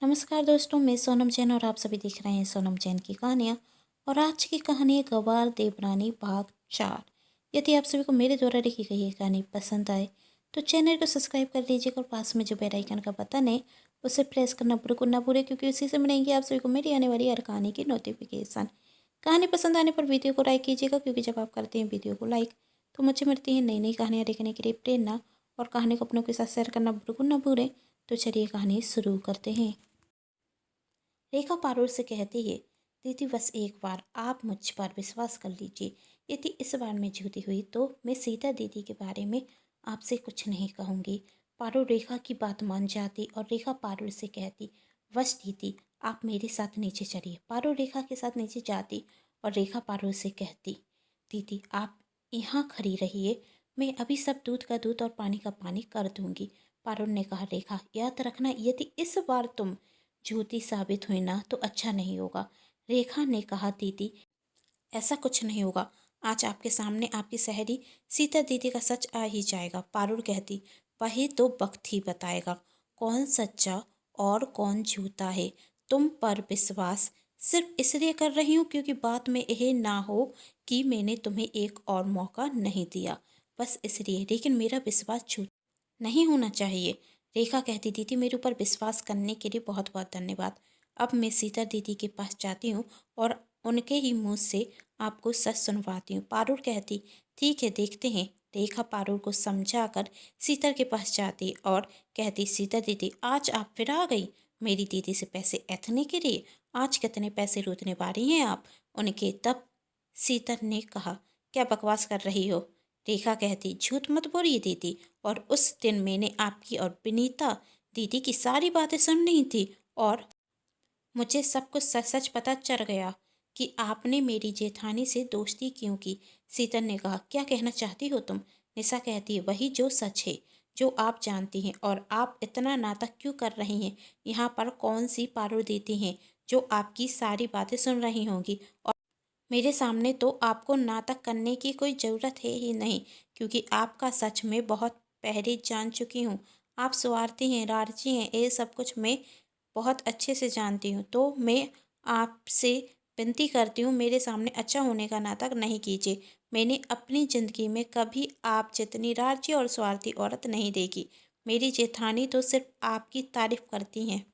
नमस्कार दोस्तों, मैं सोनम जैन और आप सभी देख रहे हैं सोनम जैन की कहानियाँ। और आज की कहानी है गवार देवरानी भाग 4। यदि आप सभी को मेरे द्वारा लिखी गई ये कहानी पसंद आए तो चैनल को सब्सक्राइब कर लीजिएगा और पास में जो बेल आइकन का बटन है उसे प्रेस करना बिल्कुल ना भूलें, क्योंकि उसी से मिलेंगी आप सभी को मेरी आने वाली हर कहानी की नोटिफिकेशन। कहानी पसंद आने पर वीडियो को लाइक कीजिएगा, क्योंकि जब आप करते हैं वीडियो को लाइक तो मुझे मिलती है नई नई कहानियाँ देखने के लिए प्रेरणा। और कहानी को अपनों के साथ शेयर करना बिल्कुल ना भूलें। तो चलिए कहानी शुरू करते हैं। रेखा पारुल से कहती है, दीदी बस एक बार आप मुझ पर विश्वास कर लीजिए। यदि इस बार मैं झूठी हुई तो मैं सीता दीदी के बारे में आपसे कुछ नहीं कहूँगी। पारुल रेखा की बात मान जाती और रेखा पारुल से कहती, बस दीदी आप मेरे साथ नीचे चलिए। पारुल रेखा के साथ नीचे जाती और रेखा पारुल से कहती, दीदी आप यहाँ खड़ी रहिए, मैं अभी सब दूध का दूध और पानी का पानी कर दूंगी। पारुल ने कहा, रेखा याद रखना, यदि इस बार तुम झूठी साबित हुई ना तो अच्छा नहीं होगा। रेखा ने कहा, दीदी ऐसा कुछ नहीं होगा, आज आपके सामने आपकी सहेली सीता दीदी का सच आ ही जाएगा। पारुल कहती, वही तो वक्त ही बताएगा कौन सच्चा और कौन झूठा है। तुम पर विश्वास सिर्फ इसलिए कर रही हूँ क्योंकि बाद में यह ना हो कि मैंने तुम्हें एक और मौका नहीं दिया, बस इसलिए। लेकिन मेरा विश्वास झूठ नहीं होना चाहिए। रेखा कहती, दीदी मेरे ऊपर विश्वास करने के लिए बहुत बहुत धन्यवाद। अब मैं सीता दीदी के पास जाती हूँ और उनके ही मुंह से आपको सच सुनवाती हूँ। पारुल कहती, ठीक है देखते हैं। रेखा पारुल को समझाकर सीता के पास जाती और कहती, सीता दीदी आज आप फिर आ गई मेरी दीदी से पैसे ऐंठने के लिए। आज कितने पैसे लूटने वाली हैं आप उनके। तब सीता ने कहा, क्या बकवास कर रही हो। रेखा कहती, झूठ मत बोलिए दीदी, और उस दिन मैंने आपकी और विनीता दीदी की सारी बातें सुन ली थी और मुझे सब कुछ सच सच पता चल गया कि आपने मेरी जेठानी से दोस्ती क्यों की। सीतन ने कहा, क्या कहना चाहती हो तुम। निशा कहती है, वही जो सच है, जो आप जानती हैं। और आप इतना नाटक क्यों कर रही हैं। यहाँ पर कौन सी पारुल दीदी हैं जो आपकी सारी बातें सुन रही होंगी। और मेरे सामने तो आपको नाटक करने की कोई ज़रूरत है ही नहीं, क्योंकि आपका सच मैं बहुत पहले जान चुकी हूँ। आप स्वार्थी हैं, लालची हैं, ये सब कुछ मैं बहुत अच्छे से जानती हूँ। तो मैं आपसे विनती करती हूँ, मेरे सामने अच्छा होने का नाटक नहीं कीजिए। मैंने अपनी ज़िंदगी में कभी आप जितनी लालची और स्वार्थी औरत नहीं देखी। मेरी जेठानी तो सिर्फ आपकी तारीफ करती हैं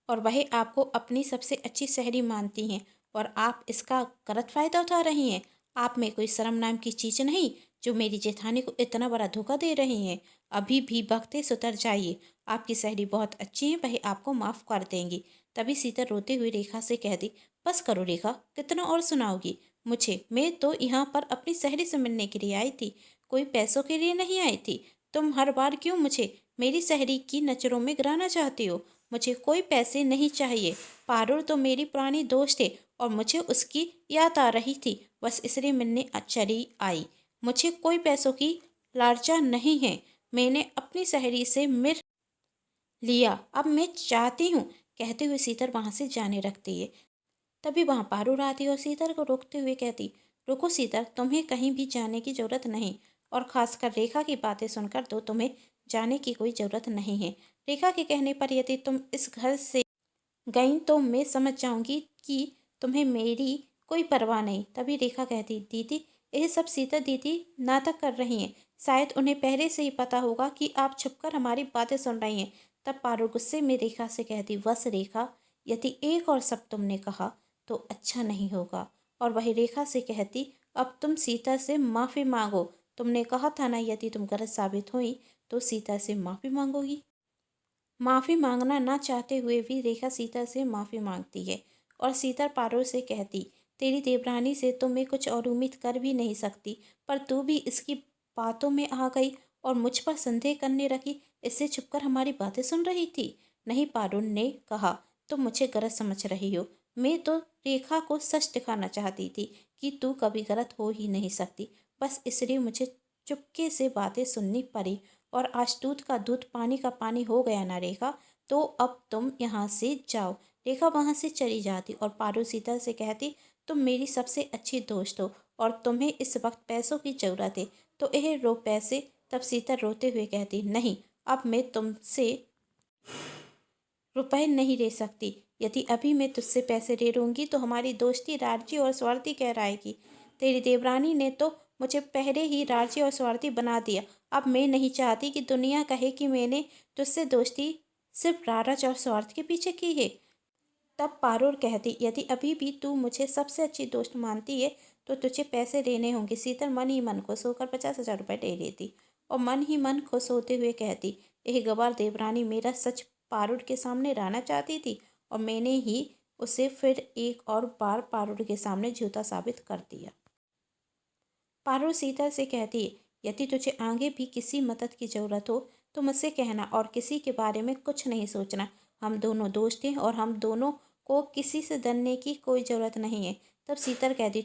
और वह आपको अपनी सबसे अच्छी सहेली मानती हैं, और आप इसका गलत फ़ायदा उठा रही हैं। आप में कोई शर्म नाम की चीज़ नहीं जो मेरी जेठानी को इतना बड़ा धोखा दे रही हैं। अभी भी वक्त है, सुधर जाइए। आपकी सहेली बहुत अच्छी है, वह आपको माफ़ कर देंगी। तभी सीता रोते हुए रेखा से कह दी, बस करो रेखा, कितना और सुनाओगी मुझे। मैं तो यहाँ पर अपनी सहेली से मिलने के लिए आई थी, कोई पैसों के लिए नहीं आई थी। तुम हर बार क्यों मुझे मेरी सहेली की नज़रों में गिराना चाहती हो। मुझे कोई पैसे नहीं चाहिए। पारुल तो मेरी पुरानी दोस्त है और मुझे उसकी याद आ रही थी, बस इसलिए मिलने चली आई। मुझे कोई पैसों की लालसा नहीं है। मैंने अपनी सहेली से मिल लिया, अब मैं चाहती हूँ। कहते हुए सीतर वहाँ से जाने लगती है। तभी वहाँ पारुल आती है और सीतर को रोकते हुए कहती, रुको सीतर, तुम्हें कहीं भी जाने की ज़रूरत नहीं, और ख़ासकर रेखा की बातें सुनकर तो तुम्हें जाने की कोई ज़रूरत नहीं है। रेखा के कहने पर यदि तुम इस घर से गई तो मैं समझ जाऊंगी कि तुम्हें मेरी कोई परवाह नहीं। तभी रेखा कहती, दीदी यह सब सीता दीदी नाटक कर रही हैं। शायद उन्हें पहले से ही पता होगा कि आप छुपकर हमारी बातें सुन रही हैं। तब पारुल गुस्से में रेखा से कहती, बस रेखा, यदि एक और शब्द तुमने कहा तो अच्छा नहीं होगा। और वही रेखा से कहती, अब तुम सीता से माफ़ी मांगो। तुमने कहा था ना, यदि तुम गलत साबित हुई तो सीता से माफ़ी मांगोगी। माफ़ी मांगना ना चाहते हुए भी रेखा सीता से माफ़ी मांगती है और सीता पारुल से कहती, तेरी देवरानी से तो मैं कुछ और उम्मीद कर भी नहीं सकती, पर तू भी इसकी बातों में आ गई और मुझ पर संदेह करने रखी। इससे छुपकर हमारी बातें सुन रही थी। नहीं, पारुल ने कहा, तुम मुझे गलत समझ रही हो। मैं तो रेखा को सच दिखाना चाहती थी कि तू कभी गलत हो ही नहीं सकती, बस इसलिए मुझे चुपके से बातें सुननी पड़ी। और आज दूध का दूध पानी का पानी हो गया ना रेखा, तो अब तुम यहाँ से जाओ। रेखा वहाँ से चली जाती और पारुल सीता से कहती, तुम मेरी सबसे अच्छी दोस्त हो और तुम्हें इस वक्त पैसों की ज़रूरत है, तो यह रो पैसे। तब सीता रोते हुए कहती, नहीं, अब मैं तुमसे रुपए नहीं दे सकती। यदि अभी मैं तुझसे पैसे ले लूँगी तो हमारी दोस्ती लालची और स्वार्थी कहलाएगी। तेरी देवरानी ने तो मुझे पहले ही लालची और स्वार्थी बना दिया। अब मैं नहीं चाहती कि दुनिया कहे कि मैंने तुझसे दोस्ती सिर्फ लालच और स्वार्थ के पीछे की है। तब पारुल कहती, यदि अभी भी तू मुझे सबसे अच्छी दोस्त मानती है तो तुझे पैसे देने होंगे। शीतल मन ही मन खुश होकर 50,000 रुपये ले लेती और मन ही मन खुश होते हुए कहती, यह गवार देवरानी मेरा सच पारुल के सामने रहना चाहती थी और मैंने ही उसे फिर एक और बार पारुल के सामने झूठा साबित कर दिया। पारुल शीतल से कहती है, यदि तुझे आगे भी किसी मदद की ज़रूरत हो तो मुझसे कहना और किसी के बारे में कुछ नहीं सोचना। हम दोनों दोस्त हैं और हम दोनों को किसी से डरने की कोई ज़रूरत नहीं है। तब शीतल कहती,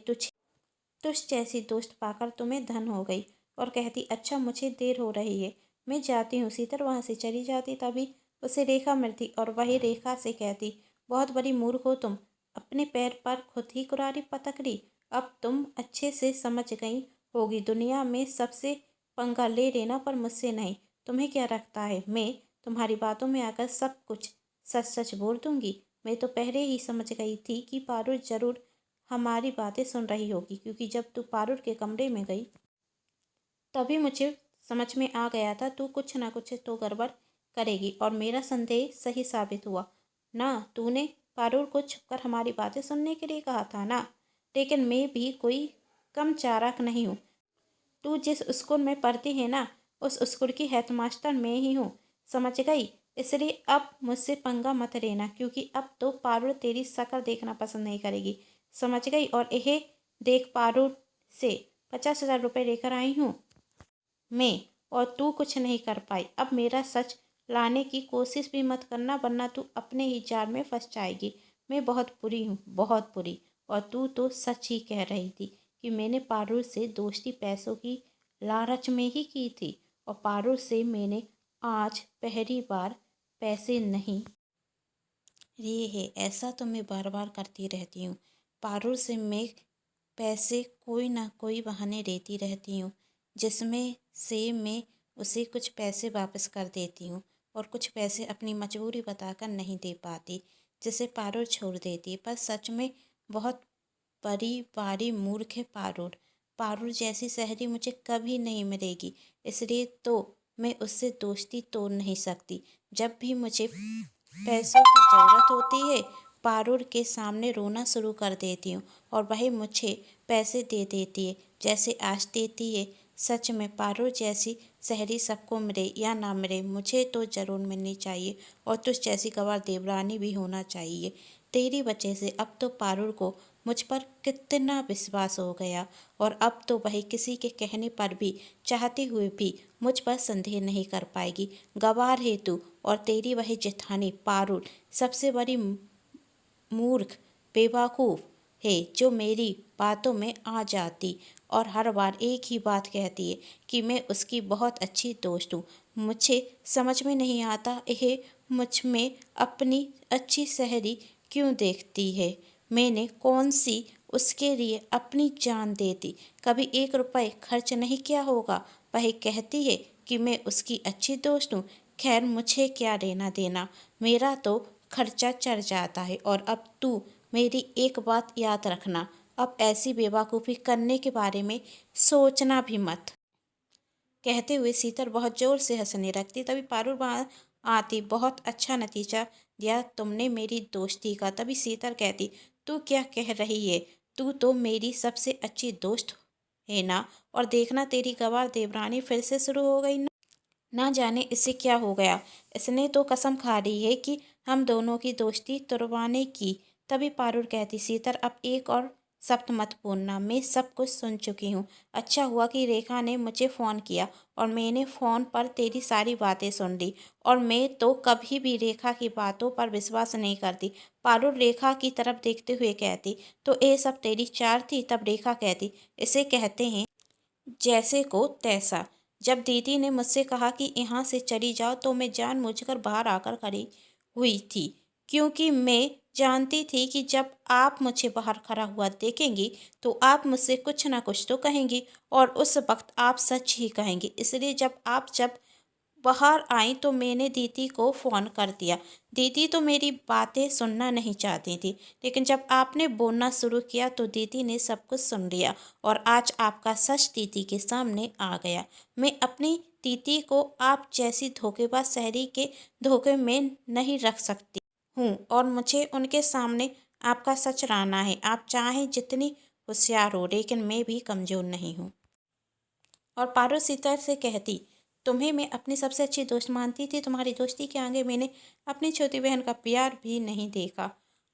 तुझ जैसी दोस्त पाकर तुम्हें धन हो गई और कहती, अच्छा मुझे देर हो रही है, मैं जाती हूँ। शीतल वहाँ से चली जाती। तभी उसे रेखा मिलती और वही रेखा से कहती, बहुत बड़ी मूर्ख हो तुम, अपने पैर पर खुद ही कुल्हाड़ी पटक ली। अब तुम अच्छे से समझ गई होगी दुनिया में सबसे पंगा ले लेना, पर मुझसे नहीं। तुम्हें क्या लगता है मैं तुम्हारी बातों में आकर सब कुछ सच सच बोल दूंगी? मैं तो पहले ही समझ गई थी कि पारुल जरूर हमारी बातें सुन रही होगी, क्योंकि जब तू पारुल के कमरे में गई तभी मुझे समझ में आ गया था तू कुछ ना कुछ तो गड़बड़ करेगी और मेरा संदेह सही साबित हुआ ना। तूने पारुल को छुपकर हमारी बातें सुनने के लिए कहा था ना, लेकिन मैं भी कोई कम चालाक नहीं हूँ। तू जिस स्कूल में पढ़ती है ना, उस स्कूल की हेडमास्टर मैं ही हूँ, समझ गई? इसलिए अब मुझसे पंगा मत लेना, क्योंकि अब तो पारुल तेरी शक्ल देखना पसंद नहीं करेगी, समझ गई? और यह देख, पारुल से 50,000 रुपये लेकर आई हूँ मैं, और तू कुछ नहीं कर पाई। अब मेरा सच लाने की कोशिश भी मत करना, वरना तू अपने ही जाल में फंस जाएगी। मैं बहुत बुरी हूँ, बहुत बुरी। और तू तो सच ही कह रही थी कि मैंने पारुल से दोस्ती पैसों की लालच में ही की थी, और पारुल से मैंने आज पहली बार पैसे नहीं लिए है। ऐसा तो मैं बार बार करती रहती हूँ। पारुल से मैं पैसे कोई ना कोई बहाने देती रहती हूँ, जिसमें से मैं उसे कुछ पैसे वापस कर देती हूँ और कुछ पैसे अपनी मजबूरी बताकर नहीं दे पाती, जिसे पारुल छोड़ देती है। पर सच में बहुत बड़ी मूर्ख है पारुल। पारुल जैसी सहेली मुझे कभी नहीं मिलेगी, इसलिए तो मैं उससे दोस्ती तोड़ नहीं सकती। जब भी मुझे पैसों की ज़रूरत होती है, पारुल के सामने रोना शुरू कर देती हूँ और वही मुझे पैसे दे देती है, जैसे आज देती है। सच में पारुल जैसी सहेली सबको मिले या ना मिले, मुझे तो ज़रूर मिलनी चाहिए, और तुझ जैसी गवार देवरानी भी होना चाहिए। तेरी वजह से अब तो पारुल को मुझ पर कितना विश्वास हो गया, और अब तो वह किसी के कहने पर भी, चाहते हुए भी मुझ पर संदेह नहीं कर पाएगी। गवार है तू, और तेरी वही जेठानी पारुल सबसे बड़ी मूर्ख बेवकूफ़ है, जो मेरी बातों में आ जाती और हर बार एक ही बात कहती है कि मैं उसकी बहुत अच्छी दोस्त हूँ। मुझे समझ में नहीं आता यह मुझ में अपनी अच्छी सहेली क्यों देखती है। मैंने कौन सी उसके लिए अपनी जान दे दी, कभी 1 रुपये खर्च नहीं किया होगा। वह कहती है कि मैं उसकी अच्छी दोस्त हूँ। खैर, मुझे क्या लेना देना, मेरा तो खर्चा चढ़ जाता है। और अब तू मेरी एक बात याद रखना, अब ऐसी बेवकूफ़ी करने के बारे में सोचना भी मत। कहते हुए शीतल बहुत ज़ोर से हंसने लगती। तभी पारुल वहाँ आती, बहुत अच्छा नतीजा दिया तुमने मेरी दोस्ती का। तभी शीतल कहती, तू क्या कह रही है? तू तो मेरी सबसे अच्छी दोस्त है ना। और देखना, तेरी गवार देवरानी फिर से शुरू हो गई ना जाने इसे क्या हो गया। इसने तो कसम खा ली है कि हम दोनों की दोस्ती तुड़वाने की। तभी पारुल कहती, शीतल अब एक और शब्द मत बोलना, मैं सब कुछ सुन चुकी हूँ। अच्छा हुआ कि रेखा ने मुझे फ़ोन किया और मैंने फ़ोन पर तेरी सारी बातें सुन ली, और मैं तो कभी भी रेखा की बातों पर विश्वास नहीं करती। पारुल रेखा की तरफ देखते हुए कहती, तो ये सब तेरी चाल थी? तब रेखा कहती, इसे कहते हैं जैसे को तैसा। जब दीदी ने मुझसे कहा कि यहाँ से चली जाओ तो मैं जानबूझकर बाहर आकर खड़ी हुई थी, क्योंकि मैं जानती थी कि जब आप मुझे बाहर खड़ा हुआ देखेंगी तो आप मुझसे कुछ ना कुछ तो कहेंगी, और उस वक्त आप सच ही कहेंगी। इसलिए जब बाहर आई तो मैंने दीदी को फ़ोन कर दिया। दीदी तो मेरी बातें सुनना नहीं चाहती थी, लेकिन जब आपने बोलना शुरू किया तो दीदी ने सब कुछ सुन लिया और आज आपका सच दीदी के सामने आ गया। मैं अपनी दीदी को आप जैसी धोखेबाज शहरी के धोखे में नहीं रख सकती हूँ और मुझे उनके सामने आपका सच लाना है। आप चाहें जितनी होशियार हो, लेकिन मैं भी कमज़ोर नहीं हूँ। और पारो सीता से कहती, तुम्हें मैं अपनी सबसे अच्छी दोस्त मानती थी, तुम्हारी दोस्ती के आगे मैंने अपनी छोटी बहन का प्यार भी नहीं देखा।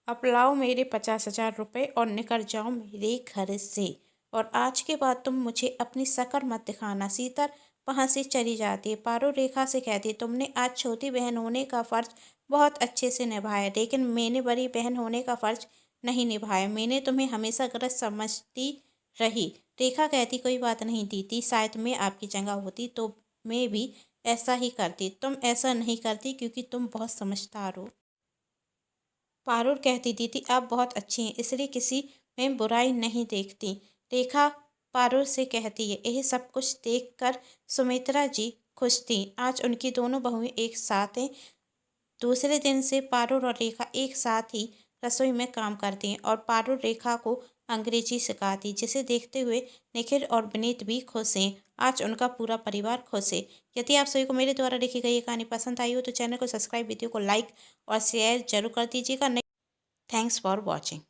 अब लाओ मेरे 50,000 रुपये और निकल जाओ मेरे घर से। और आज के बाद तुम मुझे अपनी शक्ल मत दिखाना। सीता वहाँ से चली जाती है। पारो रेखा से कहती, तुमने आज छोटी बहन होने का फ़र्ज बहुत अच्छे से निभाया, लेकिन मैंने बड़ी बहन होने का फ़र्ज नहीं निभाया। मैंने तुम्हें हमेशा गलत समझती रही। रेखा कहती, कोई बात नहीं दीदी, शायद मैं आपकी जगह होती तो मैं भी ऐसा ही करती। तुम ऐसा नहीं करती क्योंकि तुम बहुत समझदार हो। पारुल कहती, दीदी आप बहुत अच्छी हैं, इसलिए किसी में बुराई नहीं देखती। रेखा पारुल से कहती है, यह सब कुछ देखकर सुमित्रा जी खुश थी। आज उनकी दोनों बहुएं एक साथ हैं। दूसरे दिन से पारुल और रेखा एक साथ ही रसोई में काम करती हैं और पारुल रेखा को अंग्रेजी सिखाती, जिसे देखते हुए निखिल और विनीत भी खुश हैं। आज उनका पूरा परिवार खुश है। यदि आप सभी को मेरे द्वारा लिखी गई ये कहानी पसंद आई हो तो चैनल को सब्सक्राइब, वीडियो को लाइक और शेयर जरूर कर दीजिएगा। Thanks for watching.